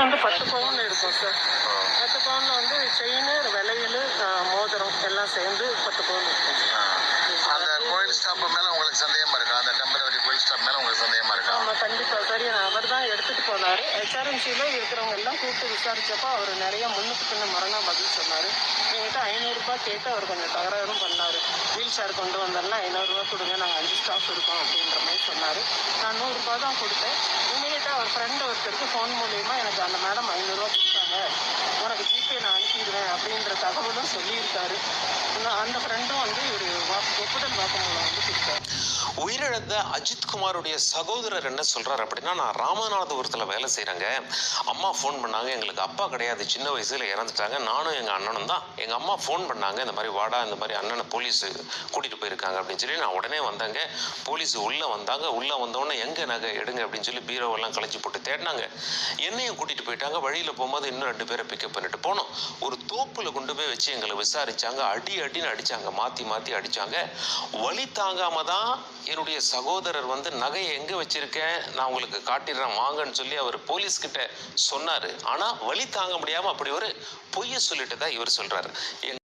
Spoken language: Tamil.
வந்து 10 பவுன் இருக்கும் சார். 10 பவுன்ல வந்து செயின், வளையல், மோதிரம் எல்லாம் சேர்ந்து 10 பவுன் இருக்கும் சார். அந்த கோயில் ஸ்டாப் மேல உங்களுக்கு சந்தேகமா இருக்கா? அந்த டெம்பரவரி கோயில் ஸ்டாப் மேல உங்களுக்கு சந்தேகமா இருக்கா? ஆமாம், கண்டிப்பாக சார். அவர் தான் எடுத்துகிட்டு போனார். ஹெச்ஆர்என்சியில் இருக்கிறவங்க எல்லாம் கூப்பிட்டு விசாரித்தப்போ அவர் நிறைய முன்னுக்கு பின்ன முரணா பதில் சொன்னார். என்கிட்ட 500 ரூபாய் கேட்டு அவர் கொஞ்சம் தகராறும் பண்ணார். வீல் சேர் கொண்டு வந்தாலும் 500 ரூபா கொடுங்க, நாங்கள் 5 ஸ்டாஃப் இருக்கோம் அப்படின்ற மாதிரி சொன்னார். நான் 100 ரூபா தான் கொடுத்தேன். இமீடியட்டாக அவர் ஃப்ரெண்டு ஒருத்தருக்கு ஃபோன் மூலியமாக எனக்கு அந்த மேடம் 500 ரூபா கொடுத்தாங்க, உனக்கு ஜிபே நான் அனுப்பிடுவேன் அப்படின்ற தகவலும் சொல்லியிருக்காரு. அந்த ஃப்ரெண்டும் வந்து ஒரு ஒப்புதல் வாக்குமூலம் வந்து கொடுத்தாரு. உயிரிழந்த அஜித்குமாருடைய சகோதரர் என்ன சொல்றாரு அப்படின்னா, நான் ராமநாதபுரத்தில் வேலை செய்கிறேங்க. அம்மா ஃபோன் பண்ணாங்க, எங்களுக்கு அப்பா கிடையாது, சின்ன வயசுல இறந்துட்டாங்க, நானும் எங்கள் அண்ணனும் தான். எங்கள் அம்மா ஃபோன் பண்ணாங்க, இந்த மாதிரி வாடா, இந்த மாதிரி அண்ணனை போலீஸ் கூட்டிகிட்டு போயிருக்காங்க அப்படின்னு சொல்லி நான் உடனே வந்தேங்க. போலீஸ் உள்ளே வந்தாங்க. உள்ளே வந்தோடனே எங்கே நகை எடுங்க அப்படின்னு சொல்லி பீரோவெல்லாம் கழிச்சு போட்டு தேடினாங்க. என்னையும் கூட்டிகிட்டு போயிட்டாங்க. வழியில் போகும்போது இன்னும் 2 பேரை பிக்கப் பண்ணிட்டு போனோம். ஒரு தோப்பில் கொண்டு போய் வச்சு எங்களை விசாரிச்சாங்க. அடின்னு அடித்தாங்க, மாற்றி அடித்தாங்க. வலி தாங்காம தான் என்னுடைய சகோதரர் வந்து நகையை எங்கே வச்சிருக்கேன், நான் உங்களுக்கு காட்டிடுறேன் வாங்கன்னு சொல்லி அவர் போலீஸ்கிட்ட சொன்னார். ஆனால் வலி தாங்க முடியாமல் அப்படி ஒரு பொய்யை சொல்லிட்டு தான் இவர் சொல்கிறார்.